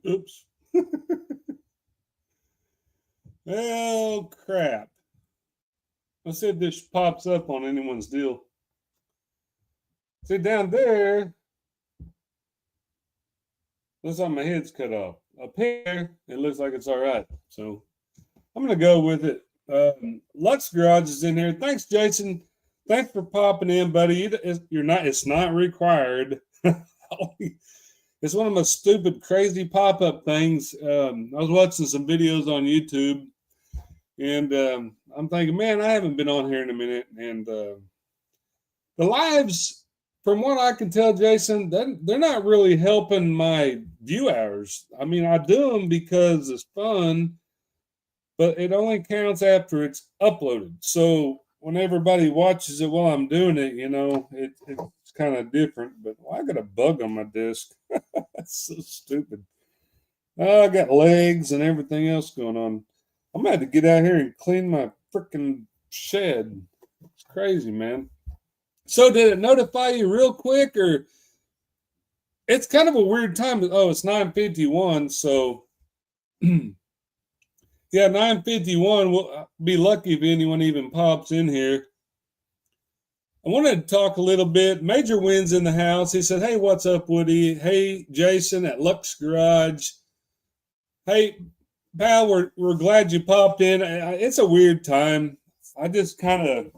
Oops. Oh, crap. Let's see if this pops up on anyone's deal. See, down there, looks like my head's cut off. Up here, it looks like it's all right. So I'm going to go with it. Lux Garage is in here. Thanks, Jason. Thanks for popping in, buddy. It's not required. It's one of my stupid, crazy pop-up things. I was watching some videos on YouTube, and I'm thinking, man, I haven't been on here in a minute. And the lives, from what I can tell, Jason, they're not really helping my view hours. I mean, I do them because it's fun, but it only counts after it's uploaded. So when everybody watches it while I'm doing it, it's kind of different. But I got a bug on my disc. That's so stupid. Oh, I got legs and everything else going on. I'm gonna have to get out here and clean my freaking shed. It's crazy, man. So did it notify you real quick, or it's kind of a weird time? Oh, it's 9:51, so yeah, 9:51. We'll be lucky if anyone even pops in here. I wanted to talk a little bit. Major Wins in the house. He said, hey, what's up, Woody? Hey, Jason at Lux Garage. Hey, pal, we're glad you popped in. It's a weird time. I just kind of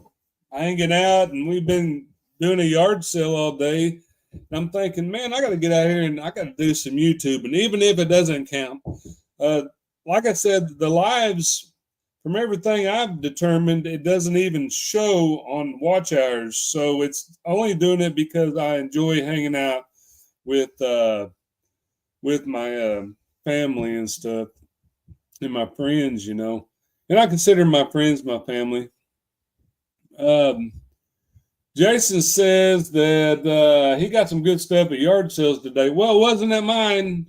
hanging out, and we've been doing a yard sale all day. And I'm thinking, man, I got to get out here and I got to do some YouTube. And even if it doesn't count, like I said, the lives, from everything I've determined, it doesn't even show on watch hours. So it's only doing it because I enjoy hanging out with my family and stuff, and my friends, and I consider my friends my family. Jason says that he got some good stuff at yard sales today. Well, wasn't that mine?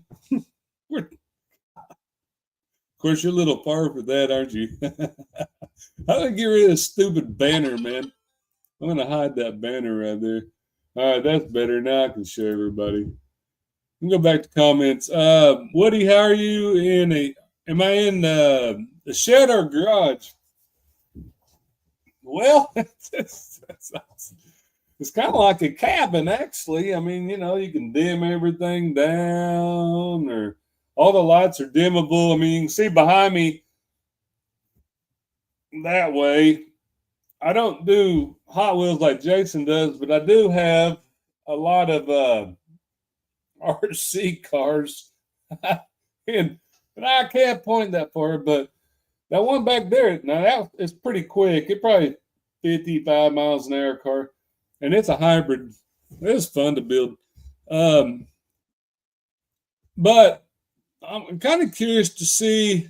Of course, you're a little far for that, aren't you? How do I get rid of this stupid banner, man? I'm going to hide that banner right there. All right, that's better. Now I can show everybody. We can go back to comments. Woody, how are you? Am I in the shed or garage? Well, it's kind of like a cabin, actually. I mean, you can dim everything down, or all the lights are dimmable. I mean, you can see behind me that way. I don't do Hot Wheels like Jason does, but I do have a lot of RC cars. and I can't point that far, but that one back there, now that is pretty quick. It probably 55 miles an hour car, and it's a hybrid. It's fun to build. But I'm kind of curious to see.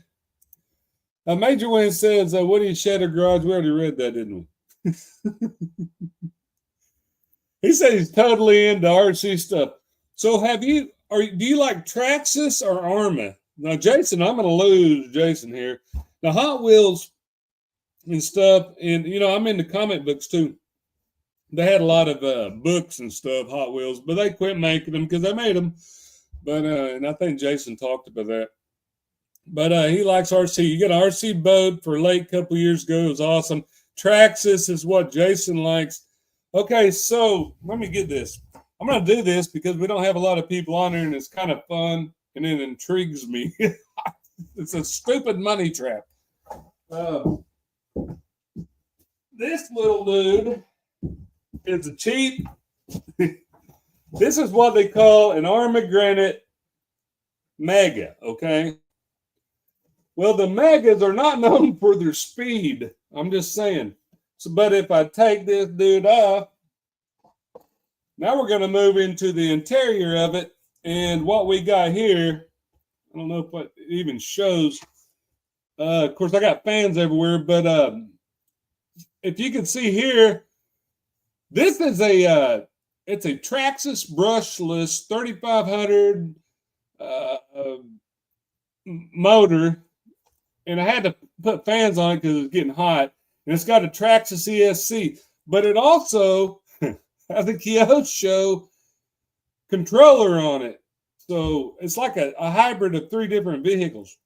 Major Wayne says, what do you shed or garage? We already read that, didn't we? He said he's totally into RC stuff. So do you like Traxxas or Arma? Now, Jason, I'm going to lose Jason here. Now, Hot Wheels and stuff, and, I'm into comic books too. They had a lot of books and stuff, Hot Wheels, but they quit making them because they made them. But, and I think Jason talked about that. But he likes RC. You got an RC boat for a lake a couple years ago. It was awesome. Traxxas is what Jason likes. Okay, so let me get this. I'm going to do this because we don't have a lot of people on here, and it's kind of fun, and it intrigues me. It's a stupid money trap. This little dude is a cheap. This is what they call an Armagranite Mega, okay? Well, the Megas are not known for their speed. I'm just saying. But if I take this dude off, now we're going to move into the interior of it. And what we got here, I don't know if it even shows. Of course, I got fans everywhere. But if you can see here, this is it's a Traxxas brushless 3500 motor. And I had to put fans on it because it was getting hot. And it's got a Traxxas ESC. But it also has a Kyosho controller on it. So it's like a hybrid of 3 different vehicles.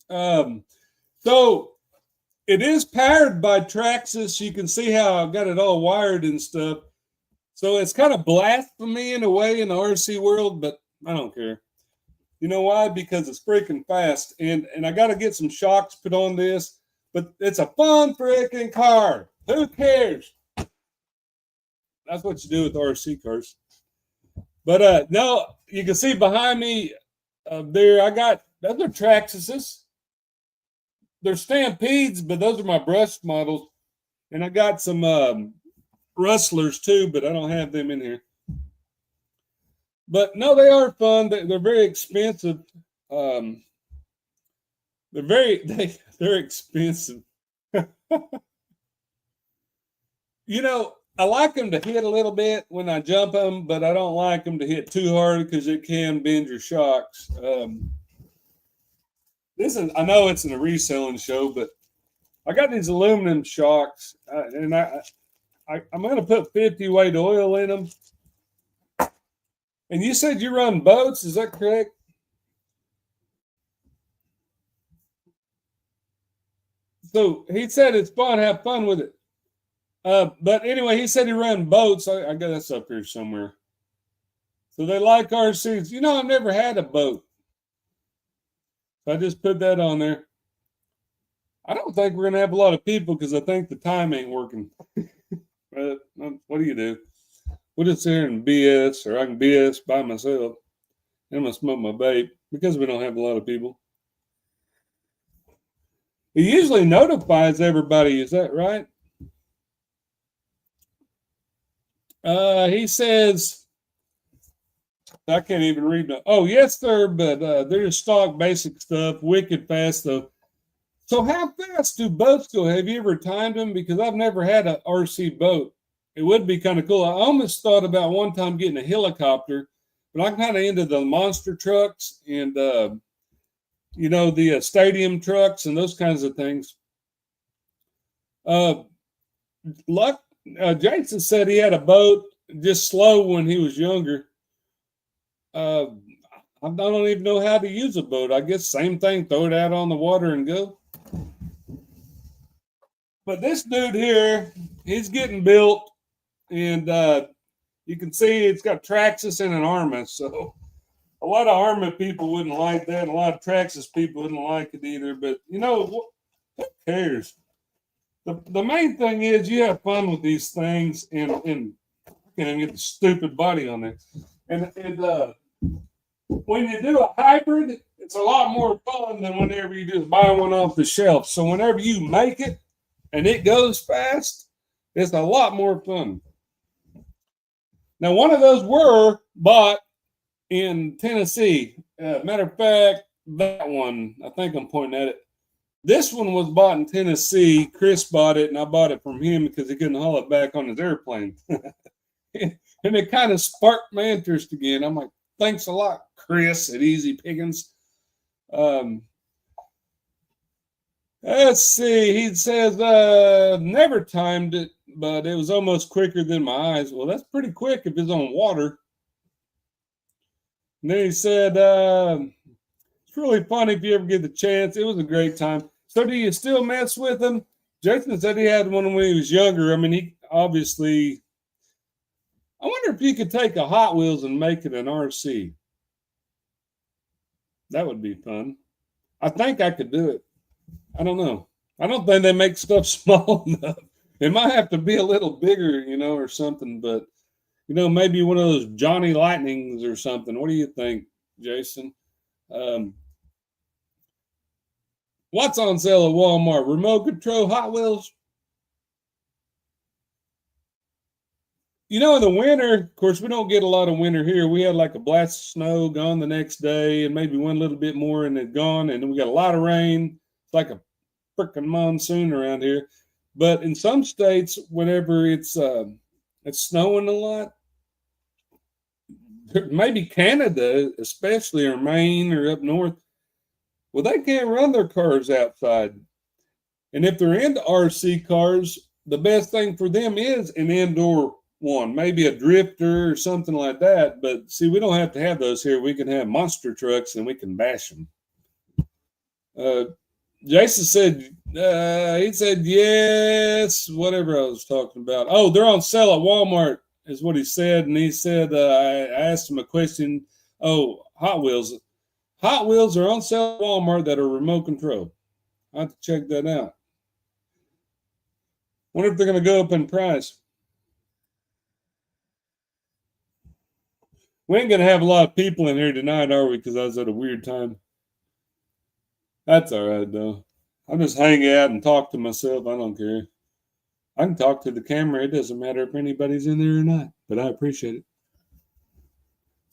So it is powered by Traxxas. You can see how I've got it all wired and stuff. So it's kind of blasphemy in a way in the RC world, but I don't care. You know why? Because it's freaking fast. And I got to get some shocks put on this, but it's a fun freaking car. Who cares? That's what you do with RC cars. But no, you can see behind me there, I got, those are Traxxas. They're Stampedes, but those are my brushed models. And I got some Rustlers too, but I don't have them in here. But no, they are fun. They're very expensive. They're expensive. You know, I like them to hit a little bit when I jump them, but I don't like them to hit too hard because it can bend your shocks. I know it's in a reselling show, but I got these aluminum shocks, and I'm going to put 50 weight oil in them. And you said you run boats, is that correct? So he said it's fun, have fun with it. But anyway, he said he ran boats. I got that's up here somewhere. So they like RCs. You know, I've never had a boat. So I just put that on there. I don't think we're going to have a lot of people because I think the time ain't working. But what do you do? We'll just sit here and BS, or I can BS by myself. And I'm going to smoke my vape because we don't have a lot of people. He usually notifies everybody. Is that right? He says, I can't even read. Oh, yes, sir, but they're just stock basic stuff, wicked fast, though. So how fast do boats go? Have you ever timed them? Because I've never had an RC boat. It would be kind of cool. I almost thought about one time getting a helicopter, but I'm kind of into the monster trucks and, you know, the stadium trucks and those kinds of things. Jason said he had a boat just slow when he was younger. I don't even know how to use a boat. I guess same thing, throw it out on the water and go. But this dude here, he's getting built, and you can see it's got Traxxas and an Arma. So a lot of Arma people wouldn't like that. A lot of Traxxas people wouldn't like it either. But, you know, who cares? The main thing is you have fun with these things and you can get the stupid body on there. And when you do a hybrid, it's a lot more fun than whenever you just buy one off the shelf. So whenever you make it and it goes fast, it's a lot more fun. Now, one of those were bought in Tennessee. Matter of fact, that one, I think I'm pointing at it. This one was bought in Tennessee. Chris bought it, and I bought it from him because he couldn't haul it back on his airplane. And it kind of sparked my interest again. I'm like, thanks a lot, Chris at Easy Pickings. Let's see. He says, never timed it, but it was almost quicker than my eyes. Well, that's pretty quick if it's on water. And then he said, it's really fun if you ever get the chance. It was a great time. So do you still mess with him? Jason said he had one when he was younger. I mean, he obviously, I wonder if you could take a Hot Wheels and make it an RC. That would be fun. I think I could do it. I don't know. I don't think they make stuff small enough. It might have to be a little bigger, you know, or something, but, you know, maybe one of those Johnny Lightnings or something. What do you think, Jason? What's on sale at Walmart? Remote control Hot Wheels? You know, in the winter, of course, we don't get a lot of winter here. We had like a blast of snow, gone the next day, and maybe one little bit more, and it gone. And then we got a lot of rain. It's like a freaking monsoon around here. But in some states, whenever it's snowing a lot, maybe Canada, especially, or Maine, or up north, well, they can't run their cars outside. And if they're into RC cars, the best thing for them is an indoor one, maybe a drifter or something like that. But see, we don't have to have those here. We can have monster trucks and we can bash them. Jason said, he said, yes, whatever I was talking about. Oh, they're on sale at Walmart, is what he said. And he said, I asked him a question. Oh, Hot Wheels. Hot Wheels are on sale at Walmart that are remote control. I have to check that out. Wonder if they're going to go up in price. We ain't going to have a lot of people in here tonight, are we? Because I was at a weird time. That's all right, though. I'll just hang out and talk to myself. I don't care. I can talk to the camera. It doesn't matter if anybody's in there or not, but I appreciate it.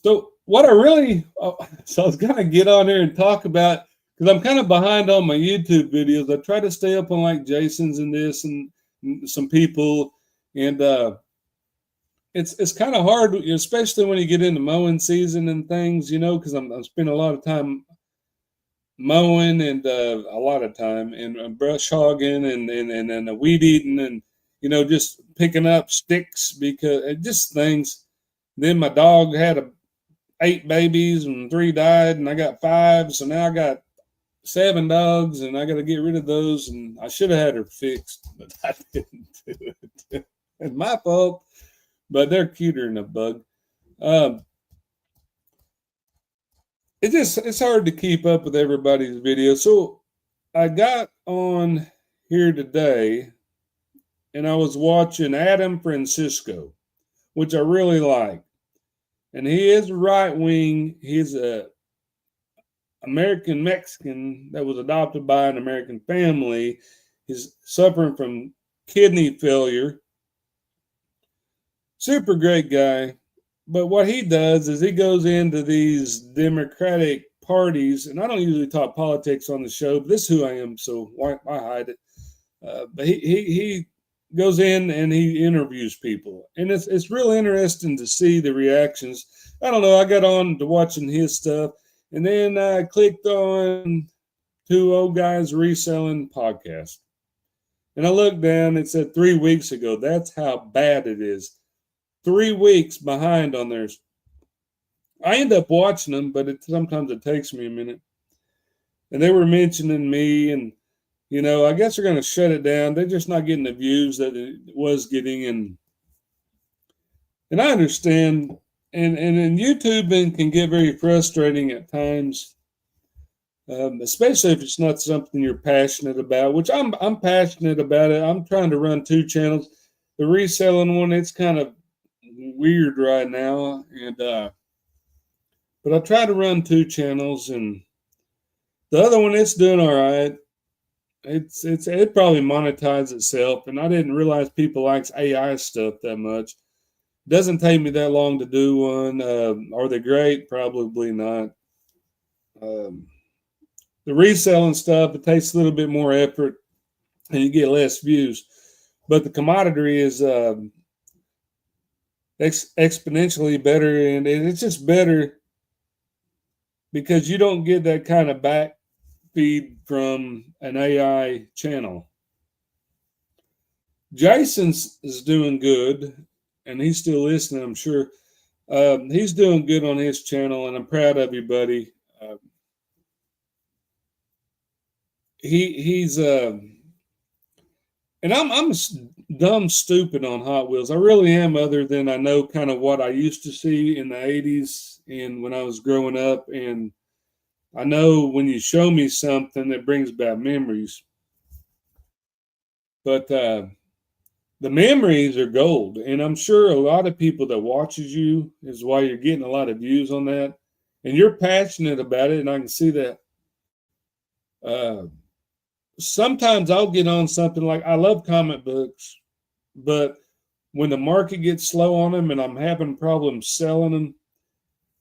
So what I really, so I was going to get on here and talk about, because I'm kind of behind on my YouTube videos. I try to stay up on like Jason's and this and some people, and it's kind of hard, especially when you get into mowing season and things, because I'm spending a lot of time mowing and a lot of time and brush hogging and weed eating and just picking up sticks because just things. Then my dog had 8 babies and 3 died, and I got 5, so now I got 7 dogs, and I got to get rid of those. And I should have had her fixed, but I didn't do it. It's my fault, but they're cuter than a bug. It's hard to keep up with everybody's video. So I got on here today and I was watching Adam Francisco, which I really like. And he is right wing. He's a American Mexican that was adopted by an American family. He's suffering from kidney failure. Super great guy. But what he does is he goes into these Democratic parties, and I don't usually talk politics on the show, but this is who I am, so why hide it? But he goes in and he interviews people, and it's real interesting to see the reactions. I don't know. I got on to watching his stuff, and then I clicked on Two Old Guys Reselling podcast, and I looked down. It said 3 weeks ago. That's how bad it is. 3 weeks behind on theirs. I end up watching them, but sometimes it takes me a minute. And they were mentioning me, and I guess they're going to shut it down. They're just not getting the views that it was getting, and I understand. And YouTube can get very frustrating at times, especially if it's not something you're passionate about. Which I'm passionate about it. I'm trying to run 2 channels. The reselling one, it's kind of weird right now, and but I try to run 2 channels, and the other one, it's doing all right. It probably monetizes itself, and I didn't realize people likes AI stuff that much. It doesn't take me that long to do one. Are they great? Probably not. The reselling stuff, it takes a little bit more effort, and you get less views, but the commodity is exponentially better, and it's just better because you don't get that kind of back feed from an AI channel. Jason's is doing good, and he's still listening, I'm sure. He's doing good on his channel, and I'm proud of you, buddy. He's and I'm dumb stupid on Hot Wheels. I really am, other than I know kind of what I used to see in the 80s and when I was growing up. And I know when you show me something, it brings back memories. But the memories are gold. And I'm sure a lot of people that watches you is why you're getting a lot of views on that. And you're passionate about it, and I can see that. Sometimes I'll get on something like, I love comic books, but when the market gets slow on them and I'm having problems selling them,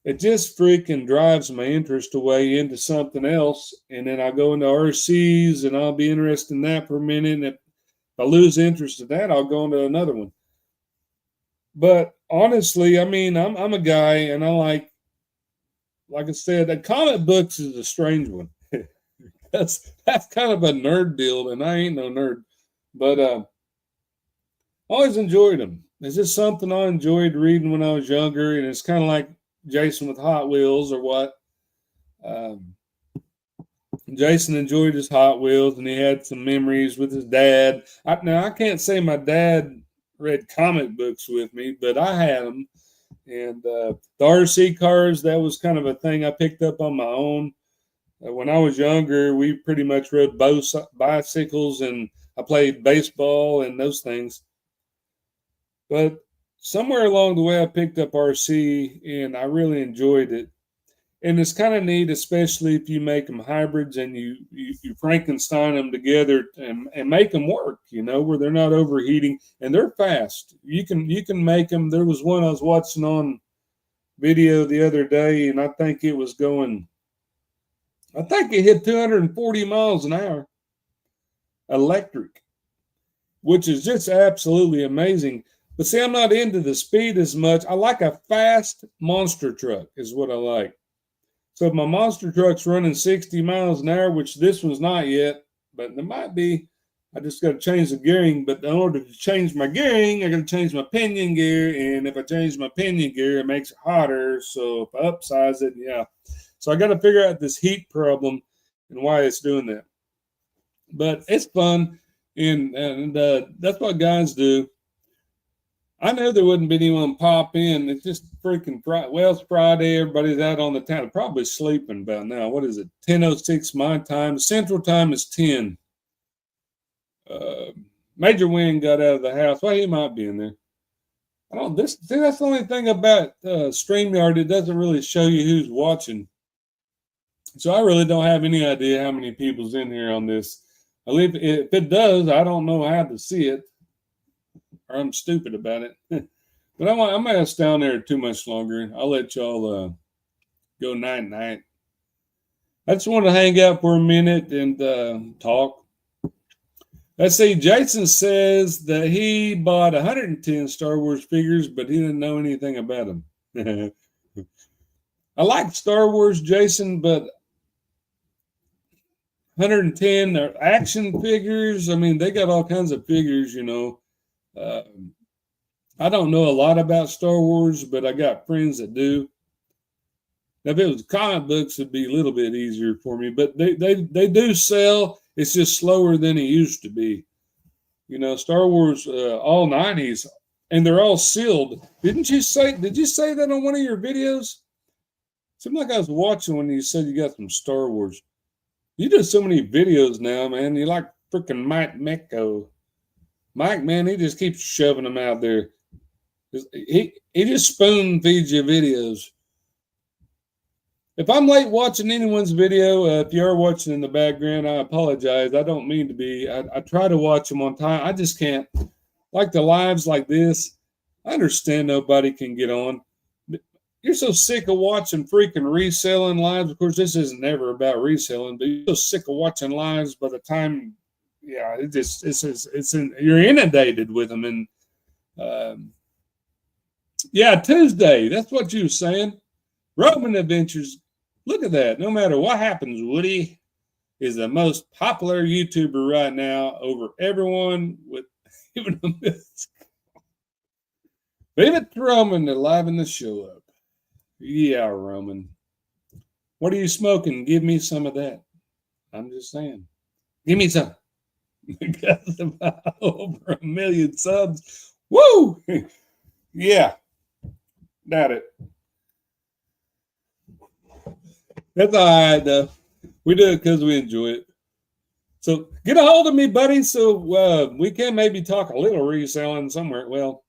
it just freaking drives my interest away into something else. And then I go into RCs and I'll be interested in that for a minute. And if I lose interest in that, I'll go into another one. But honestly, I mean, I'm a guy, and I like I said, that comic books is a strange one. That's kind of a nerd deal, and I ain't no nerd. But always enjoyed them. it's just something I enjoyed reading when I was younger, and it's kind of like Jason with Hot Wheels or what. Um, Jason enjoyed his Hot Wheels, and he had some memories with his dad. Now I can't say my dad read comic books with me, but I had them. And the RC cars, that was kind of a thing I picked up on my own. When I was younger, we pretty much rode both bicycles, and I played baseball and those things. But somewhere along the way, I picked up RC, and I really enjoyed it. And it's kind of neat, especially if you make them hybrids and you Frankenstein them together and make them work. Where they're not overheating and they're fast. You can make them. There was one I was watching on video the other day, and I think it was going. I think it hit 240 miles an hour, electric, which is just absolutely amazing. But see, I'm not into the speed as much. I like a fast monster truck, is what I like. So if my monster truck's running 60 miles an hour, which this one's not yet, but there might be, I just got to change the gearing. But in order to change my gearing, I got to change my pinion gear. And if I change my pinion gear, it makes it hotter. So if I upsize it, yeah. So I got to figure out this heat problem and why it's doing that. But it's fun, and that's what guys do. I know there wouldn't be anyone pop in. It's just freaking Friday. Well, it's Friday. Everybody's out on the town. Probably sleeping about now. What is it? 10:06 my time. Central time is 10. Major Wayne got out of the house. Well, he might be in there. I don't. That's the only thing about StreamYard. It doesn't really show you who's watching. So I really don't have any idea how many people's in here on this. If it does, I don't know how to see it. Or I'm stupid about it. But I'm not going to stay down there too much longer. I'll let y'all go night-night. I just want to hang out for a minute and talk. Let's see. Jason says that he bought 110 Star Wars figures, but he didn't know anything about them. I like Star Wars, Jason, but 110 are action figures. I mean, they got all kinds of figures, I don't know a lot about Star Wars, but I got friends that do. Now, if it was comic books, it'd be a little bit easier for me, but they do sell. It's just slower than it used to be. Star Wars, all 90s, and they're all sealed. Did you say that on one of your videos? Seemed like I was watching when you said you got some Star Wars. You do so many videos now, man. You like freaking Mike Mecco. Mike, man, he just keeps shoving them out there. He just spoon feeds you videos. If I'm late watching anyone's video, if you are watching in the background, I apologize. I don't mean to be. I try to watch them on time. I just can't. Like the lives like this, I understand nobody can get on. You're so sick of watching freaking reselling lives. Of course, this isn't ever about reselling, but you're so sick of watching lives by the time, yeah, you're inundated with them. And yeah, Tuesday. That's what you were saying. Roman Adventures. Look at that. No matter what happens, Woody is the most popular YouTuber right now over everyone with even a miss. Leave it to Roman to liven the show up. Yeah, Roman. What are you smoking? Give me some of that. I'm just saying. Give me some. Because of over 1 million subs. Woo! Yeah. Doubt it. That's all right, though. We do it because we enjoy it. So get a hold of me, buddy, so we can maybe talk a little reselling somewhere. Well,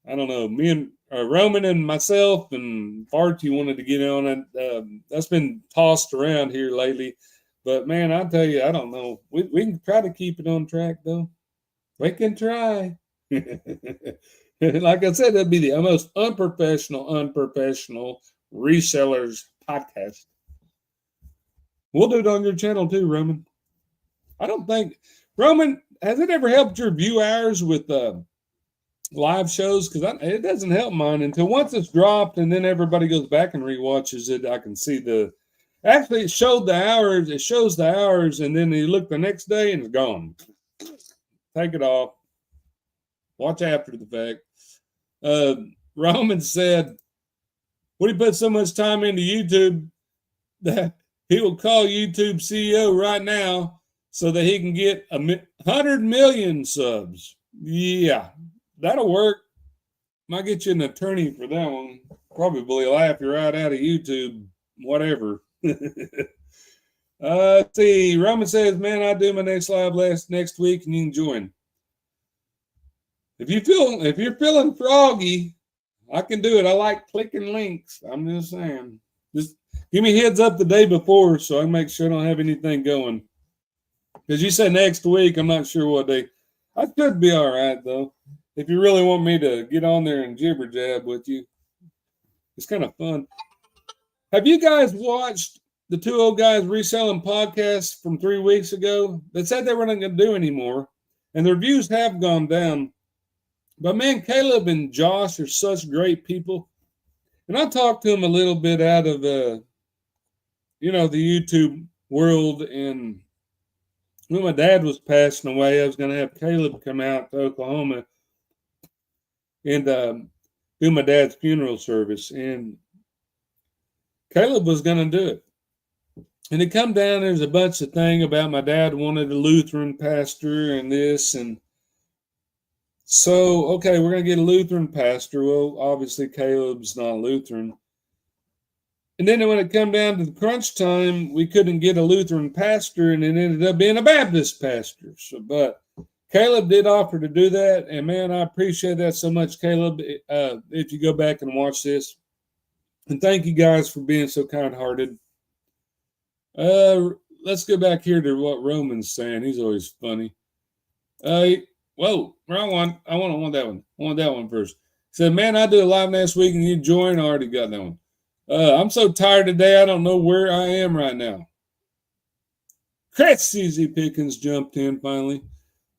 I don't know. Me and Roman and myself and Barty wanted to get on it. That's been tossed around here lately. But, man, I tell you, I don't know. We can try to keep it on track, though. We can try. Like I said, that'd be the most unprofessional resellers podcast. We'll do it on your channel, too, Roman. I don't think, Roman, has it ever helped your view hours with live shows? Because it doesn't help mine until once it's dropped and then everybody goes back and rewatches it. I can see actually it showed the hours. It shows the hours, and then you look the next day and it's gone. Take it off. Watch after the fact. Roman said, "Would he put so much time into YouTube that he will call YouTube CEO right now so that he can get 100 million subs?" Yeah, that'll work. Might get you an attorney for that one. Probably laugh you right out of YouTube, whatever. Let's see. Roman says, "Man, I do my next live next week, and you can join. If you're feeling froggy, I can do it. I like clicking links. I'm just saying. Just give me heads up the day before so I can make sure I don't have anything going. Because you said next week, I'm not sure what day. I should be all right though. If you really want me to get on there and jibber jab with you, it's kind of fun. Have you guys watched the two old guys reselling podcast from 3 weeks ago? They said they weren't going to do anymore, and the reviews have gone down. But man, Caleb and Josh are such great people. And I talked to them a little bit out of the YouTube world. And when my dad was passing away, I was going to have Caleb come out to Oklahoma and do my dad's funeral service. And Caleb was going to do it. And it come down, there's a bunch of things about my dad wanted a Lutheran pastor and this. And so, okay, we're going to get a Lutheran pastor. Well, obviously Caleb's not Lutheran. And then when it come down to the crunch time, we couldn't get a Lutheran pastor, and it ended up being a Baptist pastor. So, but Caleb did offer to do that, and man, I appreciate that so much, Caleb. If you go back and watch this, and thank you guys for being so kind-hearted. Let's go back here to what Roman's saying. He's always funny. Whoa, wrong one. I want that one. I want that one first. He said, "Man, I did a live last week, and you joined. I already got that one. I'm so tired today. I don't know where I am right now." Chris CZ Pickens jumped in finally.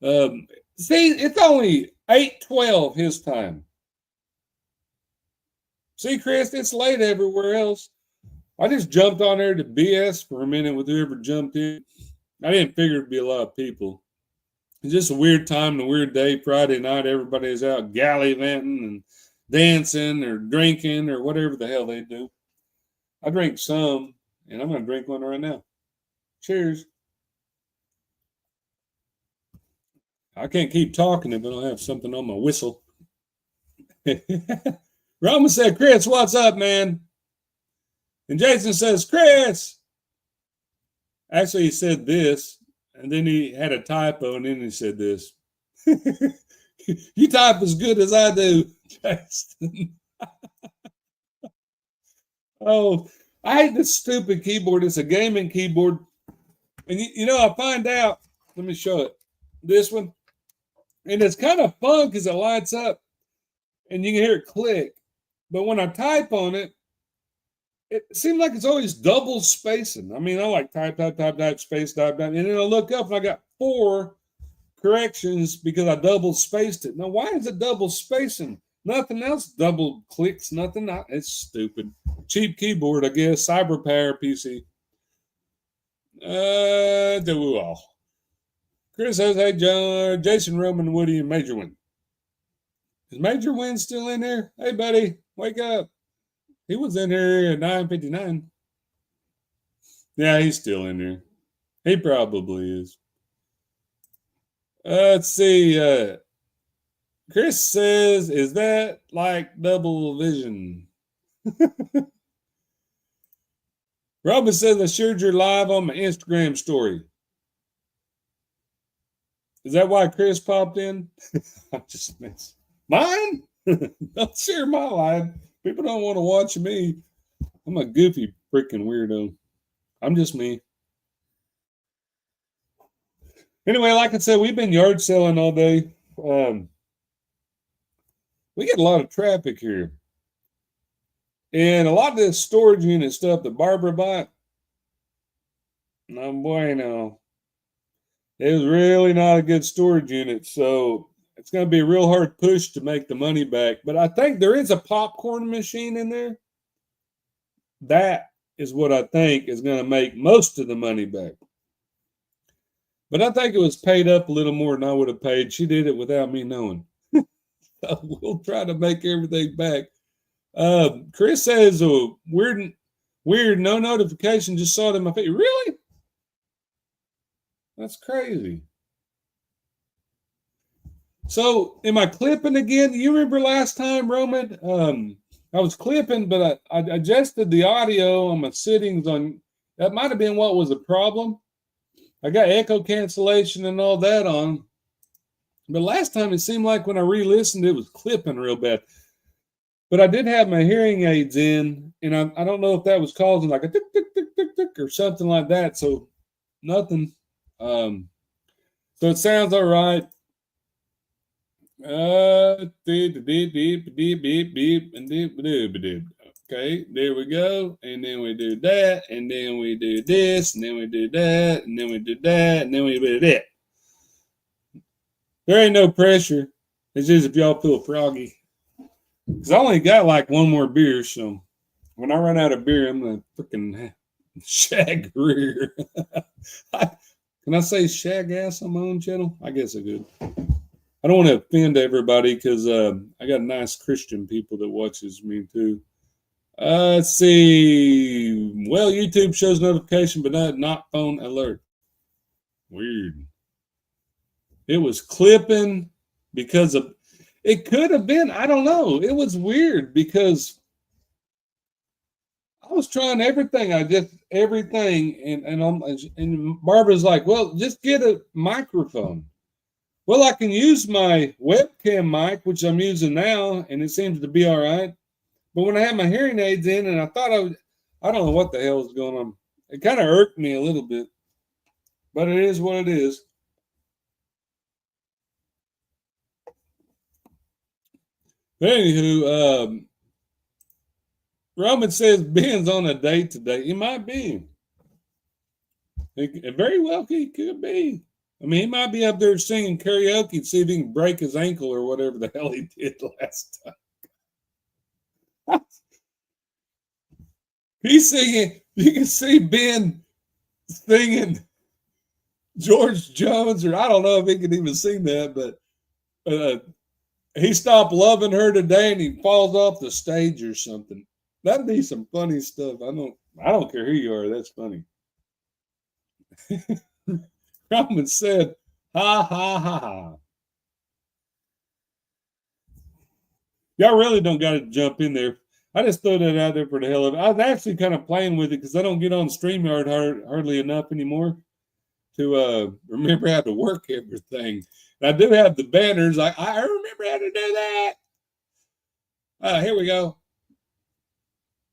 See, it's only 8:12 his time. See, Chris, it's late everywhere else. I just jumped on there to BS for a minute with whoever jumped in. I didn't figure it'd be a lot of people. It's just a weird time and a weird day. Friday night, everybody's out gallivanting and dancing or drinking or whatever the hell they do. I drink some, and I'm going to drink one right now. Cheers. I can't keep talking if I don't have something on my whistle. Roman said, "Chris, what's up, man?" And Jason says, "Chris." Actually, he said this, and then he had a typo, and then he said this. "You type as good as I do, Jason." Oh, I hate this stupid keyboard. It's a gaming keyboard. And, I find out, let me show it, this one. And it's kind of fun because it lights up and you can hear it click. But when I type on it, it seems like it's always double spacing. I mean, I like type, space, type, and then I look up and I got 4 corrections because I double spaced it. Now, why is it double spacing? Nothing else double clicks, nothing. It's stupid. Cheap keyboard, I guess. Cyber Power PC. Chris says, "Hey, John, Jason, Roman, Woody, and Major Win." Is Major Win still in there? Hey, buddy, wake up. He was in here at 9:59. Yeah, he's still in there. He probably is. Let's see. Chris says, "Is that like double vision?" Robin says, "I shared your live on my Instagram story." Is that why Chris popped in? I just missed. Mine? Don't share my live. People don't want to watch me. I'm a goofy freaking weirdo. I'm just me. Anyway, like I said, we've been yard selling all day. We get a lot of traffic here. And a lot of this storage unit stuff that Barbara bought, no bueno. It was really not a good storage unit. So it's going to be a real hard push to make the money back. But I think there is a popcorn machine in there. That is what I think is going to make most of the money back. But I think it was paid up a little more than I would have paid. She did it without me knowing. we'll try to make everything back. Chris says, weird, no notification, just saw it in my feed. Really? That's crazy. So, am I clipping again? You remember last time, Roman? I was clipping, but I adjusted the audio on my settings on. That might have been what was the problem. I got echo cancellation and all that on. But last time it seemed like when I re-listened, it was clipping real bad. But I did have my hearing aids in, and I don't know if that was causing like a tick, tick, tick, tick, tick, or something like that. So nothing. So it sounds all right. Beep, beep, beep, beep, and beep. Okay, there we go. And then we do that, and then we do this, and then we do that, and then we do that, and then we do that. There ain't no pressure. It's just if y'all feel froggy. Because I only got like one more beer, so when I run out of beer, I'm going to freaking shag rear. Can I say shag ass on my own channel? I guess I could. I don't want to offend everybody because I got nice Christian people that watches me too. Let's see. Well, YouTube shows notification, but not phone alert. Weird. It was clipping because of. It could have been. I don't know. It was weird because I was trying everything. Everything, and Barbara's like, "Well, just get a microphone." Well, I can use my webcam mic, which I'm using now, and it seems to be all right. But when I had my hearing aids in, and I thought I don't know what the hell is going on. It kind of irked me a little bit, but it is what it is. Anywho, Roman says Ben's on a date today. He might be. It very well could be. I mean, he might be up there singing karaoke to see if he can break his ankle or whatever the hell he did last time. He's singing. You can see Ben singing George Jones, or I don't know if he can even sing that, but he stopped loving her today and he falls off the stage or something. That'd be some funny stuff. I don't care who you are. That's funny. Roman said, ha, ha, ha, ha. Y'all really don't got to jump in there. I just throw that out there for the hell of it. I was actually kind of playing with it because I don't get on StreamYard hardly enough anymore to remember how to work everything. And I do have the banners. I remember how to do that. Here we go.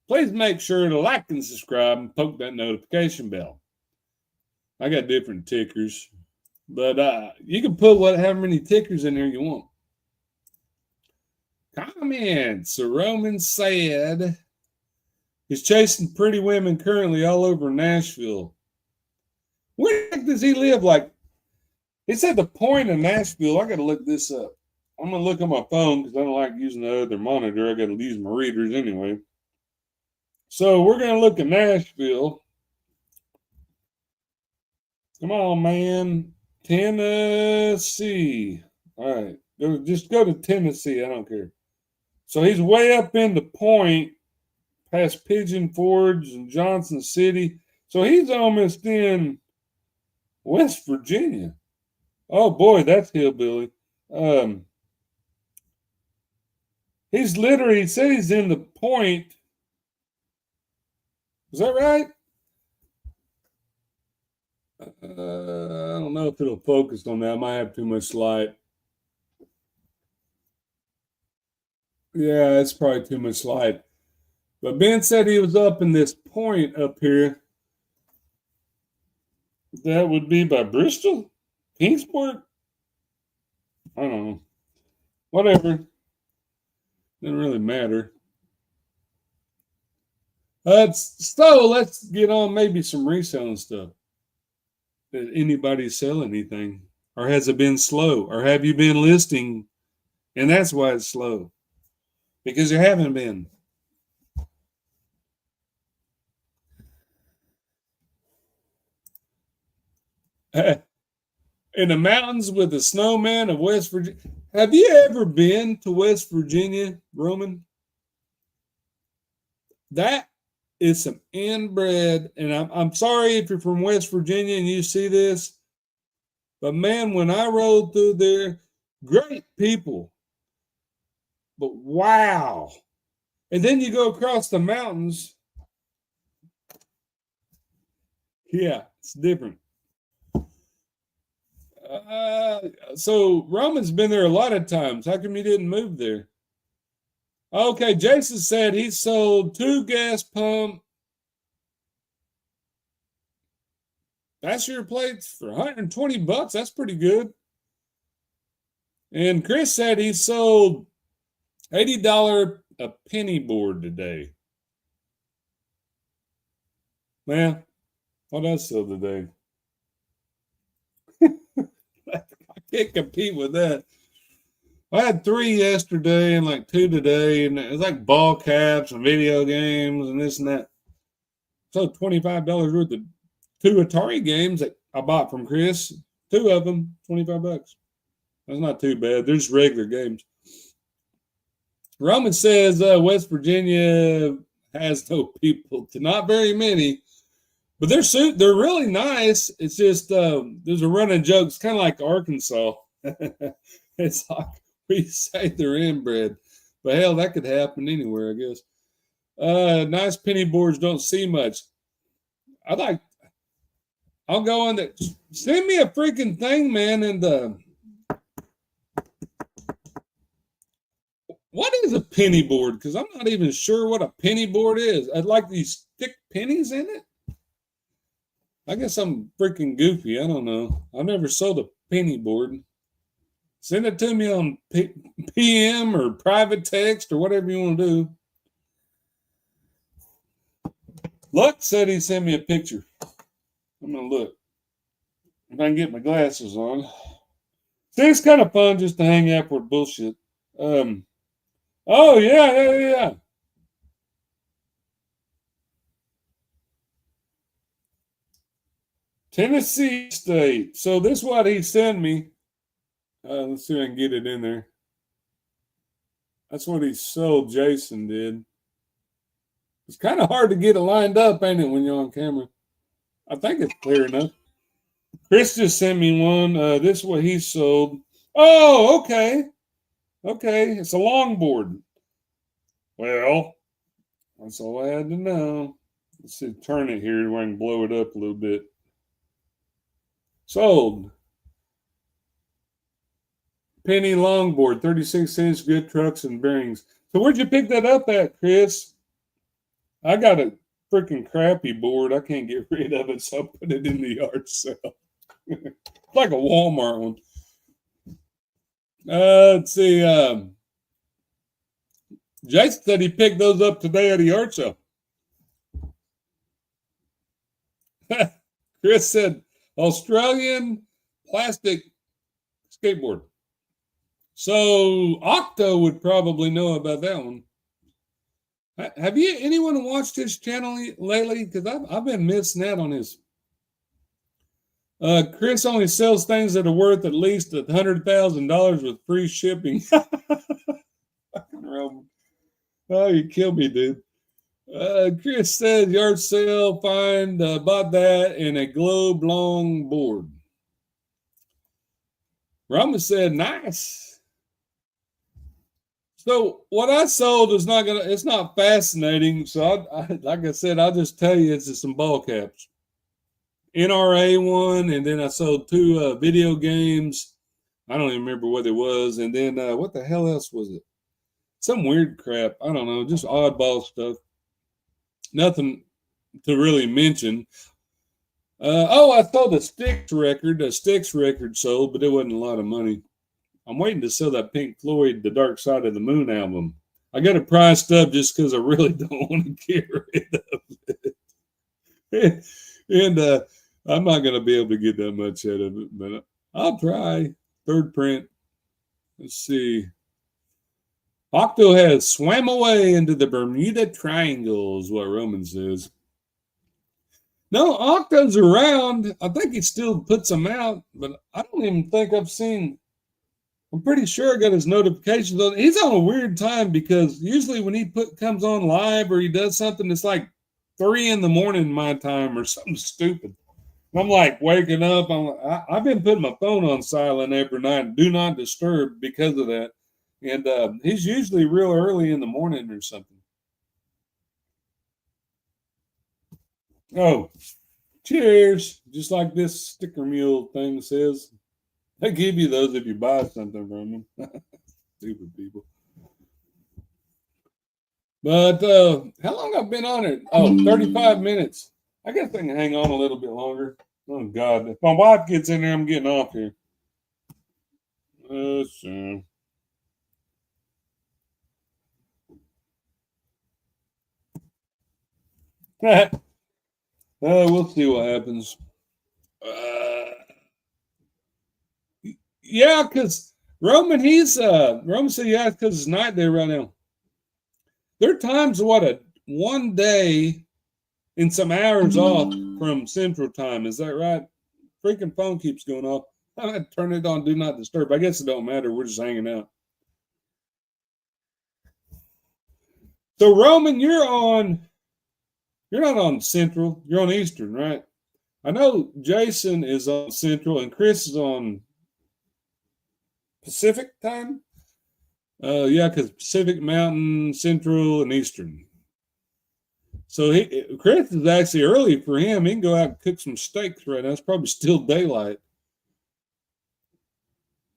Please make sure to like and subscribe and poke that notification bell. I got different tickers, but you can put however many tickers in there you want. Comments. So Roman said he's chasing pretty women currently all over Nashville. Where the heck does he live? Like, he said the point of Nashville. I got to look this up. I'm going to look on my phone because I don't like using the other monitor. I got to use my readers anyway. So we're going to look at Nashville. Come on, man. Tennessee. All right. Just go to Tennessee. I don't care. So he's way up in the point, past Pigeon Forge and Johnson City. So he's almost in West Virginia. Oh, boy, that's hillbilly. He said he's in the point. Is that right? I don't know if it'll focus on that. I might have too much light. Yeah, it's probably too much light. But Ben said he was up in this point up here. That would be by Bristol? Kingsport? I don't know. Whatever. Doesn't really matter. Let's get on maybe some reselling stuff. Did anybody sell anything? Or has it been slow? Or have you been listing and that's why it's slow? Because you haven't been. In the mountains with the snowman of West Virginia. Have you ever been to West Virginia, Roman? That is some inbred, and I'm sorry if you're from West Virginia and you see this, but man, when I rode through there, great people, but wow. And then you go across the mountains. Yeah, it's different. Uh, so Roman's been there a lot of times. How come you didn't move there? Okay, Jason said he sold 2 gas pump passenger plates for $120. That's pretty good. And Chris said he sold $80 a penny board today. Man, what else sell today? I can't compete with that. I had 3 yesterday and like 2 today, and it's like ball caps and video games and this and that. So $25 worth of 2 Atari games that I bought from Chris. 2 of them, $25. That's not too bad. They're just regular games. Roman says West Virginia has no people, not very many, but they're really nice. It's just there's a running joke. It's kind of like Arkansas. It's like we say they're inbred, but hell, that could happen anywhere, I guess. Nice penny boards don't see much. I'll go on there. Send me a freaking thing, man, and what is a penny board? Because I'm not even sure what a penny board is. I'd like these stick pennies in it. I guess I'm freaking goofy. I don't know. I've never sold a penny board. Send it to me on PM or private text or whatever you want to do. Luck said he sent me a picture. I'm going to look. If I can get my glasses on. See, it's kind of fun just to hang out with bullshit. Oh, yeah. Tennessee State. So this is what he sent me. Let's see if I can get it in there. That's what he sold. Jason did. It's kind of hard to get it lined up, ain't it, when you're on camera? I think it's clear enough. Chris just sent me one. This is what he sold. Oh, okay. Okay, it's a longboard. Well, that's all I had to know. Let's see, turn it here where I can blow it up a little bit. Sold. Penny longboard, 36-inch, good trucks and bearings. So where'd you pick that up at, Chris? I got a freaking crappy board. I can't get rid of it, so I put it in the yard sale. It's like a Walmart one. Let's see. Jason said he picked those up today at a yard sale. Chris said Australian plastic skateboard. So Octo would probably know about that one. Have anyone watched his channel lately? Because I've been missing out on his. Chris only sells things that are worth at least $100,000 with free shipping. Oh, you killed me, dude. Chris says yard sale, find, bought that in a globe long board. Rama said, nice. So what I sold is it's not fascinating. So like I said, I'll just tell you it's just some ball caps. NRA one, and then I sold 2 video games. I don't even remember what it was. And then what the hell else was it? Some weird crap. I don't know, just oddball stuff. Nothing to really mention. I sold a Styx record. A Styx record sold, but it wasn't a lot of money. I'm waiting to sell that Pink Floyd, The Dark Side of the Moon album. I got it priced up just because I really don't want to get rid of it. And I'm not going to be able to get that much out of it, but I'll try. 3rd print. Let's see. Octo has swam away into the Bermuda Triangle, is what Roman says. No, Octo's around. I think he still puts them out, but I don't even think I've seen I'm pretty sure I got his notifications on. He's on a weird time because usually when he comes on live or he does something, it's like 3 in the morning my time or something stupid. I'm like waking up. I've been putting my phone on silent every night, do not disturb because of that. And he's usually real early in the morning or something. Oh, cheers! Just like this sticker mule thing says, they give you those if you buy something from them. Stupid people. But how long I've been on it? Oh, 35 minutes. I guess I can hang on a little bit longer. Oh God, if my wife gets in there, I'm getting off here. Sure. We'll see what happens. Yeah, because Roman said yeah, because it's night there right now. There are times what a one day and some hours off from Central Time. Is that right? Freaking phone keeps going off. I had to turn it on, do not disturb. I guess it don't matter. We're just hanging out. So Roman, you're not on Central, you're on Eastern, right? I know Jason is on Central and Chris is on Pacific time. Yeah, because Pacific Mountain, Central, and Eastern. So Chris is actually early for him. He can go out and cook some steaks right now. It's probably still daylight.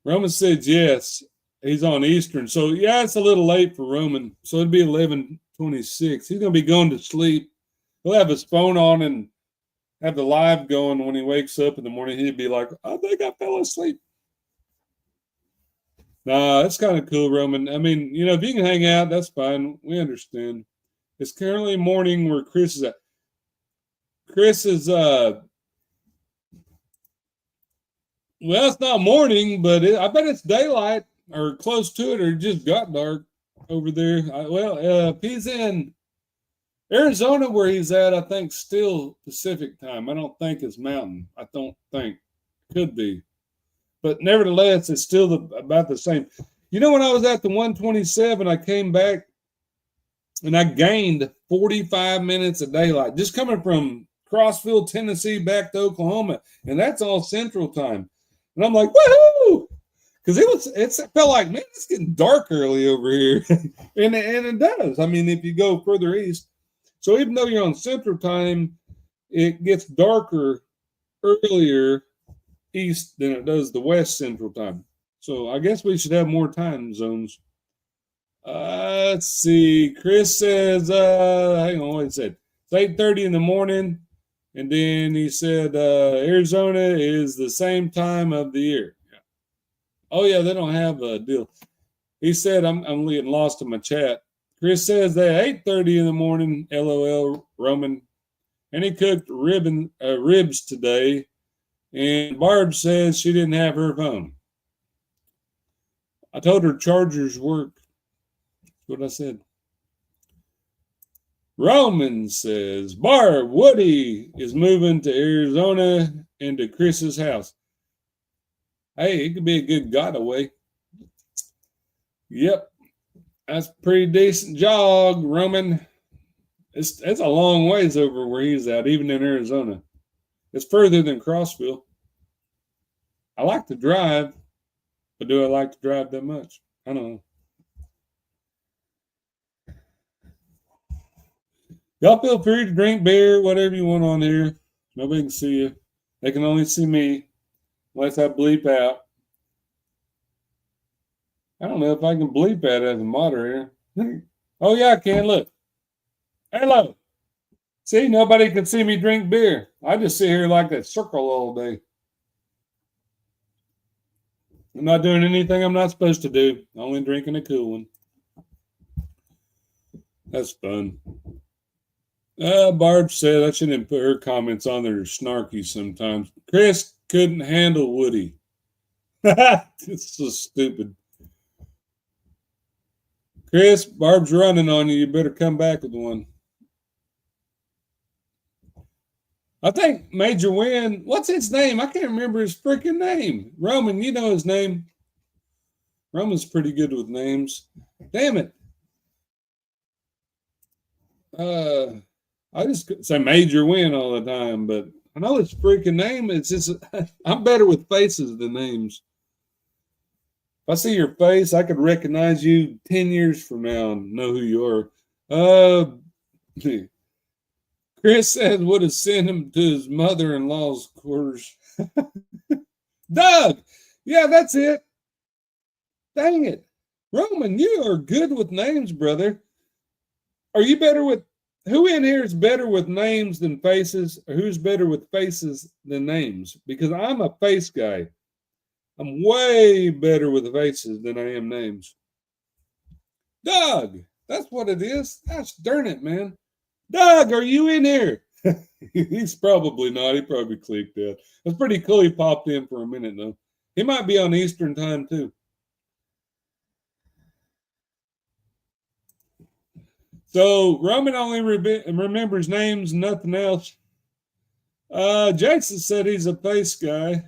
Roman said yes. He's on Eastern. So yeah, it's a little late for Roman. So it'd be 11:26. He's gonna be going to sleep. He'll have his phone on and have the live going when he wakes up in the morning. He'd be like, I think I fell asleep. Nah, that's kind of cool, Roman. I mean, if you can hang out, that's fine. We understand. It's currently morning where Chris is at. Chris is well, it's not morning, but I bet it's daylight or close to it, or it just got dark over there. If he's in Arizona where he's at, I think still Pacific time. I don't think it's Mountain. I don't think. Could be. But nevertheless, it's still about the same. When I was at the 127, I came back and I gained 45 minutes of daylight just coming from Crossville, Tennessee, back to Oklahoma. And that's all Central time. And I'm like, woohoo! Because it felt like, man, it's getting dark early over here. and it does. I mean, if you go further east. So even though you're on Central time, it gets darker earlier east than it does the West Central time. So I guess we should have more time zones. Let's see. Chris says, hang on, what he said. It's 8:30 in the morning. And then he said, Arizona is the same time of the year. Yeah. Oh, yeah, they don't have a deal. He said, I'm getting lost in my chat. Chris says that 8:30 in the morning, LOL, Roman. And he cooked ribs today. And Barb says she didn't have her phone. I told her chargers work. That's what I said. Roman says, Barb, Woody is moving to Arizona into Chris's house. Hey, it could be a good getaway. Yep. That's a pretty decent jog, Roman. It's a long ways over where he's at, even in Arizona. It's further than Crossville. I like to drive, but do I like to drive that much? I don't know. Y'all feel free to drink beer, whatever you want on here. Nobody can see you. They can only see me unless I bleep out. I don't know if I can bleep out as a moderator. Oh, yeah, I can. Look. Hello. See, nobody can see me drink beer. I just sit here like that circle all day. I'm not doing anything I'm not supposed to do. Only drinking a cool one. That's fun. Barb said I shouldn't put her comments on there. Snarky sometimes. Chris couldn't handle Woody. It's so stupid. Chris, Barb's running on you. You better come back with one. I think Major Win, what's his name? I can't remember his freaking name. Roman, you know his name. Roman's pretty good with names. Damn it. I just say major win all the time, but I know it's freaking name. It's just I'm better with faces than names. If I see your face, I could recognize you 10 years from now and know who you are. Uh, Chris said would have sent him to his mother-in-law's quarters. Doug! Yeah, that's it. Dang it. Roman, you are good with names, brother. Are you better with who in here is better with names than faces, or who's better with faces than names? Because I'm a face guy. I'm way better with faces than I am names. Doug, that's what it is. Gosh darn it, man. Doug, are you in here? He's probably not. He probably clicked out. That's pretty cool. He popped in for a minute, though. He might be on Eastern time, too. So Roman only remembers names, nothing else. Jackson said he's a face guy.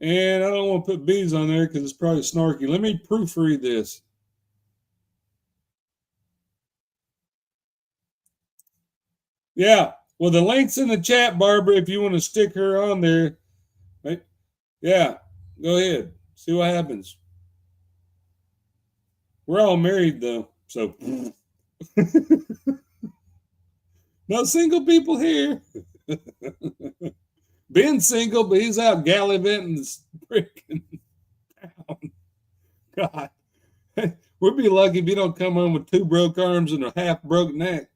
And I don't want to put B's on there because it's probably snarky. Let me proofread this. Yeah. Well, the link's in the chat, Barbara, if you want to stick her on there. Right? Yeah. Go ahead. See what happens. We're all married, though. So, no single people here. Ben's single, but he's out gallivanting the freaking town. God. We'd be lucky if he don't come home with 2 broke arms and a half broke neck.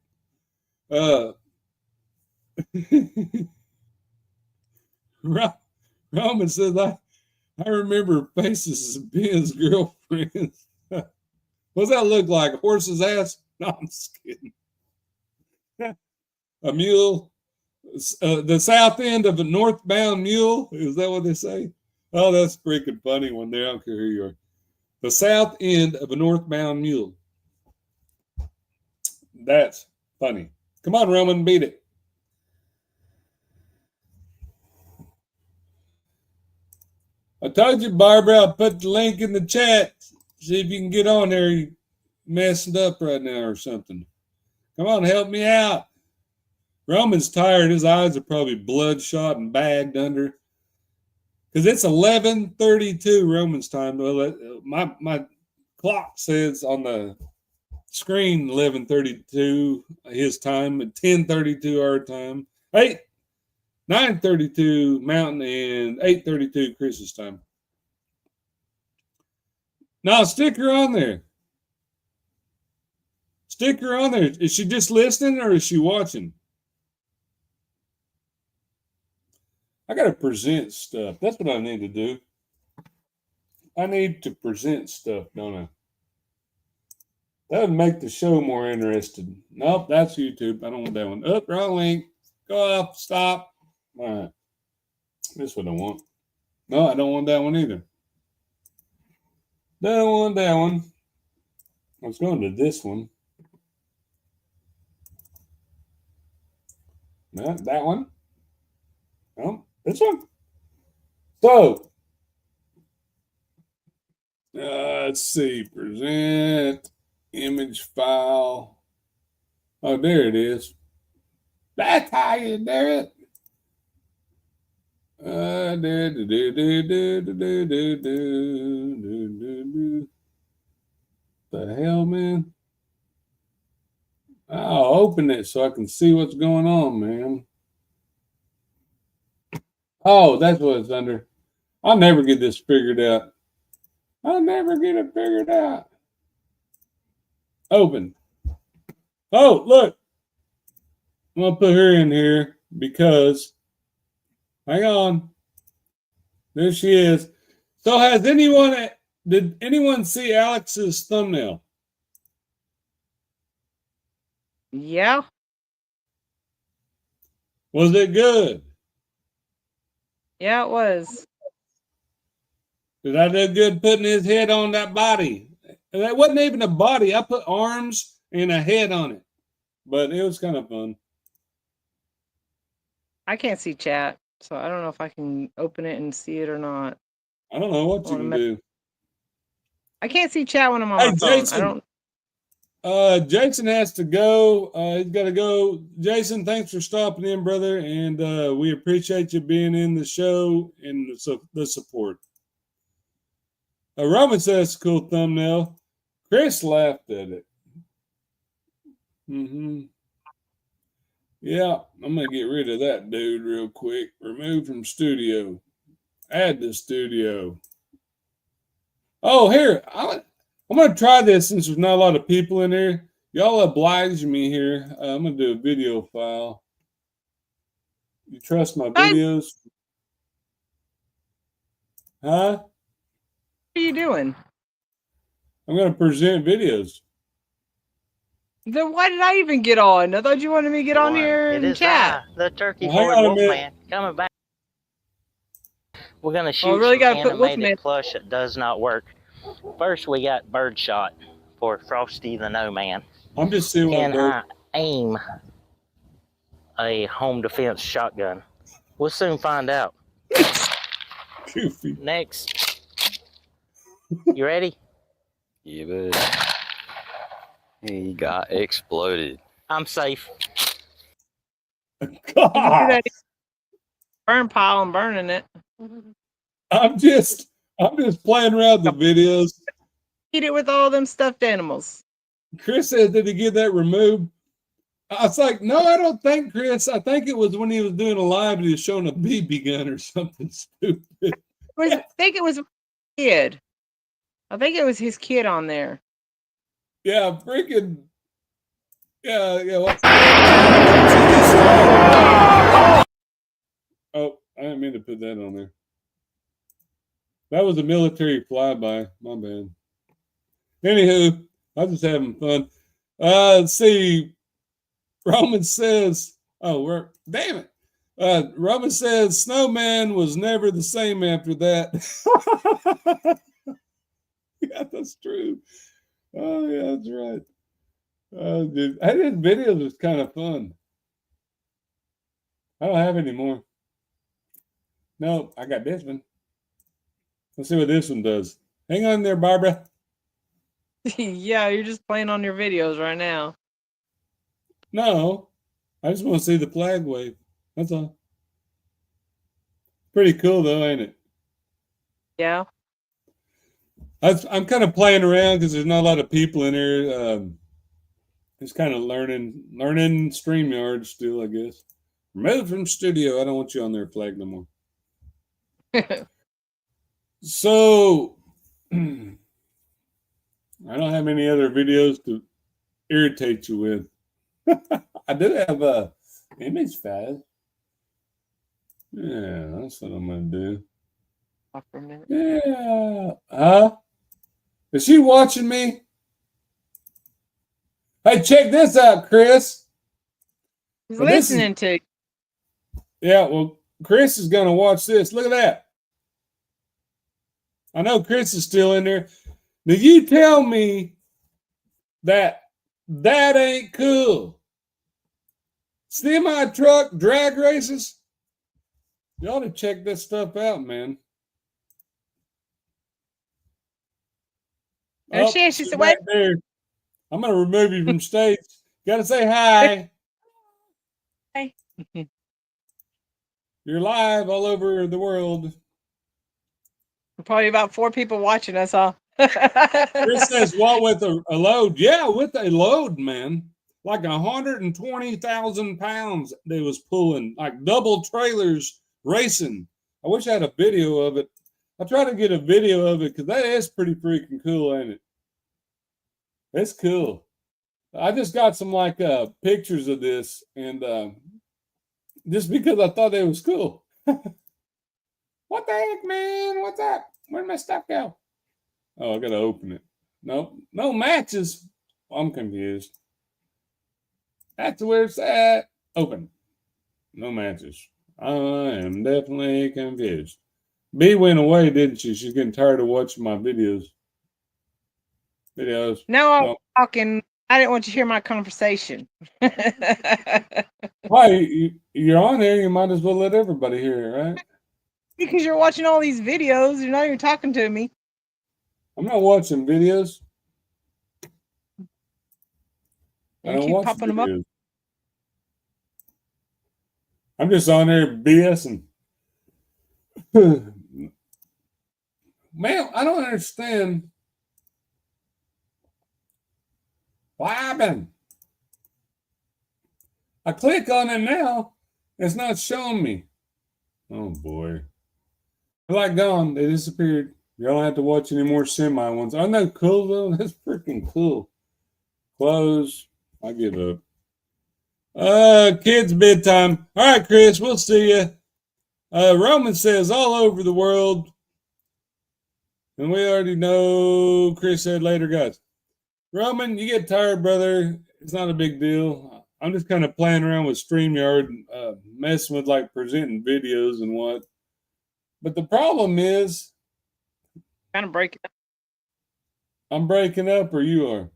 Roman says, I remember faces of Ben's girlfriends. What's that look like? A horse's ass? No, I'm just kidding. A mule? The south end of a northbound mule? Is that what they say? Oh, that's freaking funny one there. I don't care who you are. The south end of a northbound mule. That's funny. Come on, Roman, beat it. I told you, Barbara, I'll put the link in the chat. See if you can get on there. You messed up right now or something. Come on, help me out. Roman's tired. His eyes are probably bloodshot and bagged under. Because it's 11:32 Roman's time. My clock says on the screen 11:32 his time, at 10:32 our time. 9:32 Mountain and 8:32 Chris's time. Now stick her on there. Stick her on there. Is she just listening or is she watching? I got to present stuff. That's what I need to do. I need to present stuff, don't I? That would make the show more interesting. Nope, that's YouTube. I don't want that one. Up, wrong link. Go up, stop. All right. This one I want. No, I don't want that one either. Don't want that one. I was going to this one. No, that one. No, this one. So, let's see. Present image file. Oh, there it is. That's how you do it. The hell, man? I'll open it so I can see what's going on, man. Oh, that's what it's under. I'll never get this figured out. I'll never get it figured out. Open. Oh, look. I'm going to put her in here because, hang on. There she is. So did anyone see Alex's thumbnail? Yeah. Was it good? Yeah, it was. Did I do good putting his head on that body? That wasn't even a body. I put arms and a head on it. But it was kind of fun. I can't see chat, so I don't know if I can open it and see it or not. I don't know what you can do. I can't see chat when I'm on Hey, my phone. Jason. I don't. Jason has to go. He's got to go. Jason, thanks for stopping in, brother, and we appreciate you being in the show and the support. Roman says cool thumbnail. Chris laughed at it. Yeah, I'm gonna get rid of that dude real quick. Remove from studio. Add to studio. Oh, here. I'm gonna try this since there's not a lot of people in here. Y'all oblige me here. I'm gonna do a video file. You trust my videos? Huh? What are you doing? I'm gonna present videos. Then why did I even get on? I thought you wanted me to get on here and chat. The turkey Well, hang board on a Wolfman minute. coming back. We're gonna shoot really some gotta put Wolfman. animated plush that does not work. First, we got Birdshot for Frosty the No Man. I'm just seeing what Can I aim a home defense shotgun? We'll soon find out. Goofy. Next, you ready? Yeah, but he got exploded. I'm safe. God. Burn pile and burning it. I'm just playing around with the videos. Eat it with all them stuffed animals. Chris said, did he get that removed? I was like, no, I don't think, Chris. I think it was when he was doing a live and he was showing a BB gun or something stupid. I think it was a kid. I think it was his kid on there. Yeah, freaking. Yeah. What? Oh, I didn't mean to put that on there. That was a military flyby. My bad. Anywho, I'm just having fun. Let's see. Roman says, damn it. Roman says, Snowman was never the same after that. Yeah, that's true. Oh, yeah, that's right. Dude, I did videos was kind of fun. I don't have any more. No, I got this one. Let's see what this one does. Hang on there, Barbara. Yeah, you're just playing on your videos right now. No, I just want to see the flag wave. That's all. Pretty cool, though, ain't it? Yeah. I'm kind of playing around because there's not a lot of people in here. Just kind of learning StreamYard still, I guess. Remove from studio. I don't want you on their flag no more. So, I don't have any other videos to irritate you with. I do have a image file. Yeah, that's what I'm going to do. For a minute. Yeah. Huh? Is she watching me? Hey, check this out, Chris. He's listening to you. Yeah, well, Chris is going to watch this. Look at that. I know Chris is still in there. Now, you tell me that ain't cool. Semi-truck drag races? You ought to check this stuff out, man. And she said, right there. I'm going to remove you from stage. Got to say hi. Hi. You're live all over the world. Probably about 4 people watching us, huh? Chris says, what with a load? Yeah, with a load, man. Like 120,000 pounds they was pulling, like double trailers racing. I wish I had a video of it. I try to get a video of it because that is pretty freaking cool, ain't it? It's cool. I just got some pictures of this, and just because I thought it was cool. What the heck, man? What's that? Where'd my stuff go? Oh, I gotta open it. Nope, no matches. I'm confused. That's where it's at. Open. No matches. I am definitely confused. B went away, didn't she? She's getting tired of watching my videos. No, I was talking. I didn't want you to hear my conversation. Why? You're on there. You might as well let everybody hear it, right? Because you're watching all these videos. You're not even talking to me. I'm not watching videos. I You don't keep watch popping them up. videos. I'm just on there BSing. Man, I don't understand. What happened? I click on it now. It's not showing me. Oh boy. They're like gone. They disappeared. You don't have to watch any more semi ones. Aren't that cool though? That's freaking cool. Close. I give up. Kids bedtime. All right, Chris, we'll see you. Roman says all over the world. And we already know Chris said later, guys. Roman, you get tired, brother. It's not a big deal. I'm just kind of playing around with StreamYard, messing with like presenting videos and what. But the problem is, Kind of break it. I'm breaking up or you are.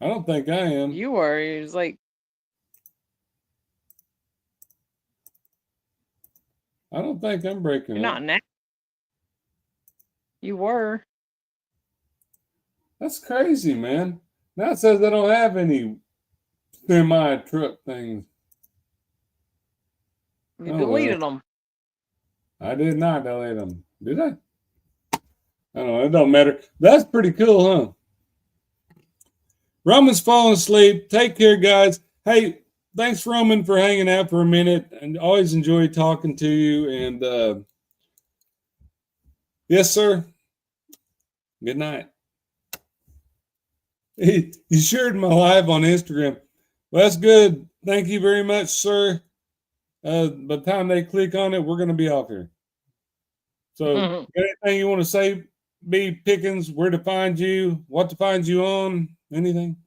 I don't think I am. You were. It was like, I don't think I'm breaking you're up. not now. You were. That's crazy, man. Now it says I don't have any semi truck things. You Oh, deleted them. I did not delete them. Did I? I don't know. It don't matter. That's pretty cool, huh? Roman's falling asleep. Take care, guys. Hey, thanks, Roman, for hanging out for a minute. And always enjoy talking to you. And yes, sir. Good night. You shared my live on Instagram. Well, that's good. Thank you very much, sir. By the time they click on it, we're going to be off here. So, got anything you want to say, B. Pickens, where to find you, what to find you on, anything?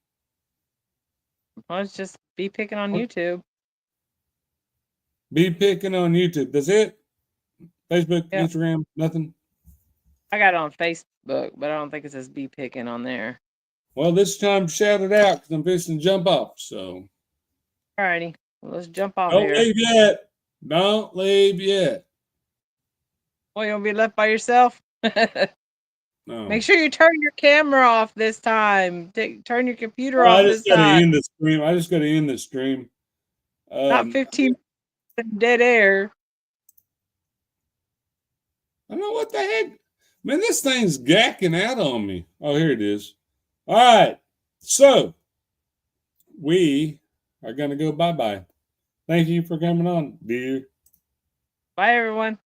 Let's just be picking on YouTube. Be picking on YouTube. That's it? Facebook, Yep. Instagram, nothing? I got it on Facebook, but I don't think it says be picking on there. Well, this time shout it out because I'm fixing to jump off. So, Alrighty. Well, let's jump off don't here. leave yet. Don't leave yet. Well, you want to be left by yourself? No. Make sure you turn your camera off this time. Turn your computer I off just this got to time. end the stream. I just got to end the stream. Not 15 minutes dead air. I don't know what the heck. Man, this thing's gacking out on me. Oh, here it is. All right. So, we are going to go bye-bye. Thank you for coming on, dear. Bye, everyone.